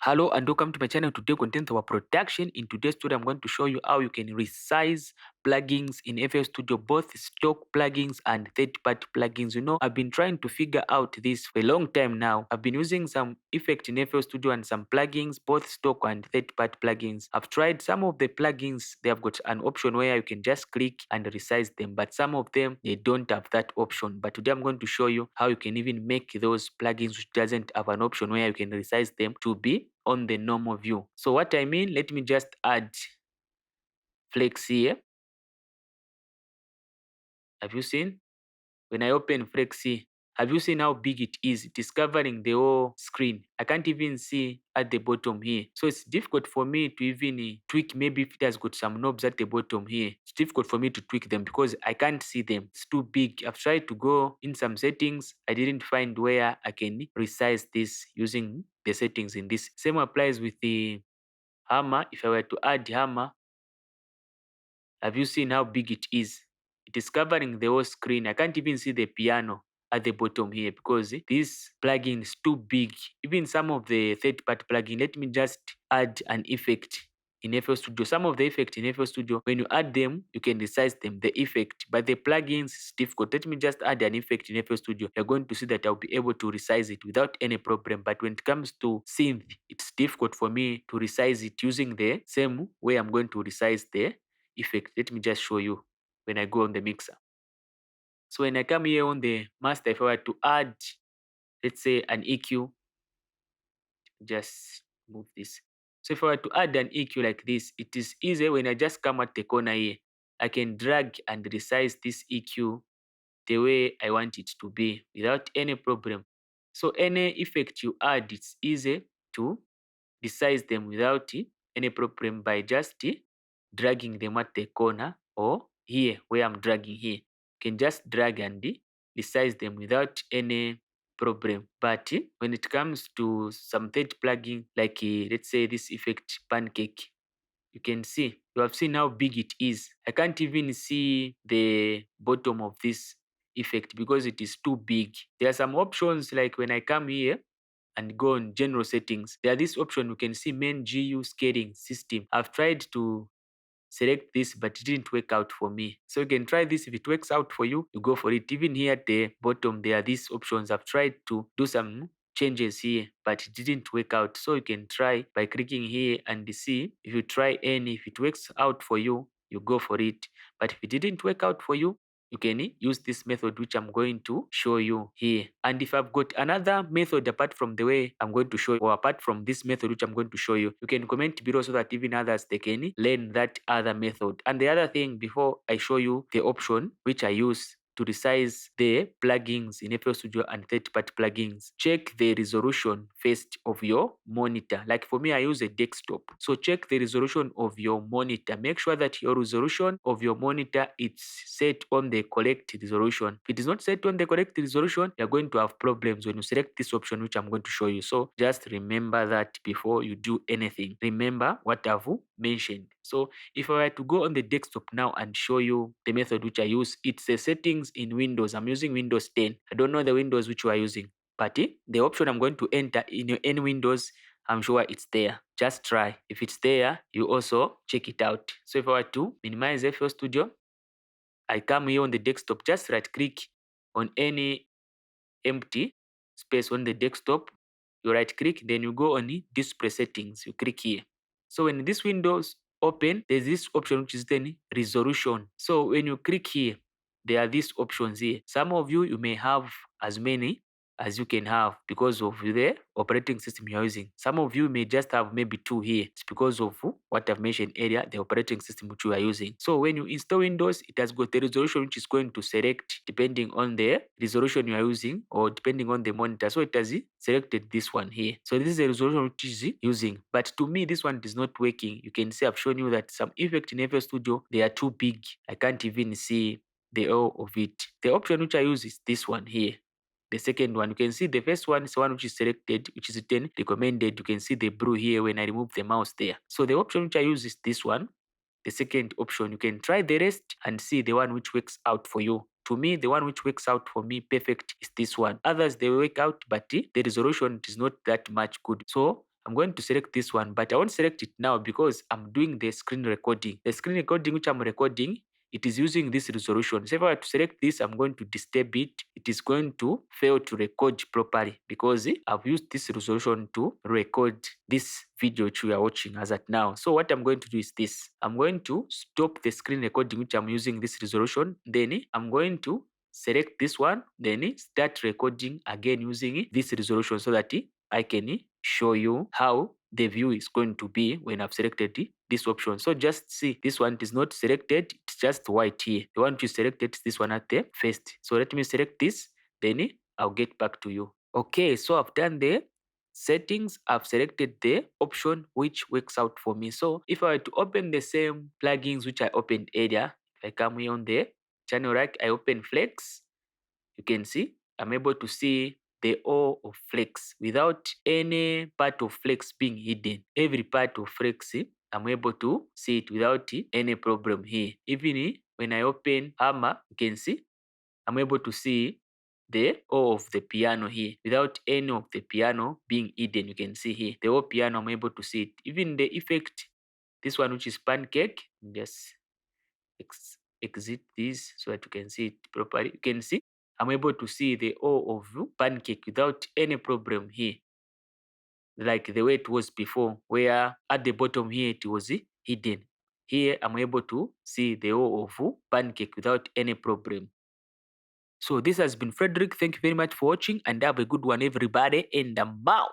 Hello and welcome to my channel. Today contains our production. In today's tutorial, I'm going to show you how you can resize plugins in FL Studio, both stock plugins and third-party plugins. I've been trying to figure out this for a long time now. I've been using some effect in FL Studio and some plugins, both stock and third-party plugins. I've tried some of the plugins. They have got an option where you can just click and resize them, but some of them, they don't have that option. But today I'm going to show you how you can even make those plugins which doesn't have an option where you can resize them to be on the normal view. So what I mean, let me just add Flex here. Have you seen? When I open Flex here, have you seen how big it is? It is covering the whole screen. I can't even see at the bottom here. So it's difficult for me to even tweak. Maybe if it has got some knobs at the bottom here, it's difficult for me to tweak them because I can't see them. It's too big. I've tried to go in some settings. I didn't find where I can resize this using the settings in this. Same applies with the hammer. If I were to add hammer, have you seen how big it is? It is covering the whole screen. I can't even see the piano at the bottom here because this plugin is too big. Even some of the third-party plugin, let me just add an effect in FL Studio. Some of the effect in FL Studio, when you add them, you can resize them, the effect. But the plugins is difficult. Let me just add an effect in FL Studio. You're going to see that I'll be able to resize it without any problem. But when it comes to synth, it's difficult for me to resize it using the same way I'm going to resize the effect. Let me just show you when I go on the mixer. So when I come here on the master, if I were to add, let's say an EQ, just move this. So if I were to add an EQ like this, it is easy. When I just come at the corner here, I can drag and resize this EQ the way I want it to be without any problem. So any effect you add, it's easy to resize them without any problem by just dragging them at the corner or here where I'm dragging here. You can just drag and resize them without any problem. But when it comes to some third plugin like let's say this effect pancake, you can see, you have seen how big it is. I can't even see the bottom of this effect because it is too big. There are some options like when I come here and go on general settings, there are this option you can see main GU scaling system. I've tried to select this, but it didn't work out for me. So you can try this. If it works out for you, you go for it. Even here at the bottom, there are these options. I've tried to do some changes here, but it didn't work out. So you can try by clicking here and see if you try any. If it works out for you, you go for it. But if it didn't work out for you, you can use this method which I'm going to show you here. And if I've got another method apart from the way I'm going to show you, or apart from this method which I'm going to show you, you can comment below so that even others, they can learn that other method. And the other thing, before I show you the option which I use to resize the plugins in FL Studio and third-party plugins, check the resolution first of your monitor. Like for me, I use a desktop. So check the resolution of your monitor. Make sure that your resolution of your monitor is set on the correct resolution. If it is not set on the correct resolution, you're going to have problems when you select this option, which I'm going to show you. So just remember that before you do anything. Remember what I've mentioned. So if I were to go on the desktop now and show you the method which I use, it's the settings in Windows. I'm using Windows 10. I don't know the Windows which you are using, but the option I'm going to enter in your any Windows, I'm sure it's there. Just try. If it's there, you also check it out. So if I were to minimize FL Studio, I come here on the desktop, just right click on any empty space on the desktop. You right click, then you go on the display settings. You click here. So when this Windows open, there's this option which is then resolution. So when you click here, there are these options here. Some of you may have as many as you can have because of the operating system you're using. Some of you may just have maybe 2 here. It's because of what I've mentioned earlier, the operating system which you are using. So when you install Windows, it has got the resolution which is going to select depending on the resolution you are using or depending on the monitor. So it has selected this one here. So this is the resolution which is using. But to me, this one is not working. You can see I've shown you that some effect in FL Studio, they are too big. I can't even see the all of it. The option which I use is this one here. The second one, you can see the first one is the one which is selected, which is 10 recommended. You can see the blue here when I remove the mouse there. So the option which I use is this one. The second option, you can try the rest and see the one which works out for you. To me, the one which works out for me perfect is this one. Others, they work out, but the resolution is not that much good. So I'm going to select this one, but I won't select it now because I'm doing the screen recording. The screen recording which I'm recording, it is using this resolution. So if I were to select this, I'm going to disturb it. It is going to fail to record properly because I've used this resolution to record this video which we are watching as at now. So what I'm going to do is this. I'm going to stop the screen recording which I'm using this resolution. Then I'm going to select this one, then start recording again using this resolution so that I can show you how the view is going to be when I've selected this option. So just see, this one is not selected, it's just white here. The one you selected is this one at the first. So let me select this, then I'll get back to you. Okay, so I've done the settings. I've selected the option which works out for me. So if I were to open the same plugins which I opened earlier, if I come here on the channel right, I open Flex, you can see I'm able to see the all of Flex without any part of Flex being hidden. Every part of Flex, I'm able to see it without any problem here. Even when I open Hammer, you can see I'm able to see the all of the piano here without any of the piano being hidden. You can see here the whole piano, I'm able to see it. Even the effect, this one which is pancake, just exit this so that you can see it properly. You can see I'm able to see the O of pancake without any problem here, like the way it was before, where at the bottom here it was hidden. Here I'm able to see the O of pancake without any problem. So this has been Frederick. Thank you very much for watching and have a good one, everybody. And I'm out.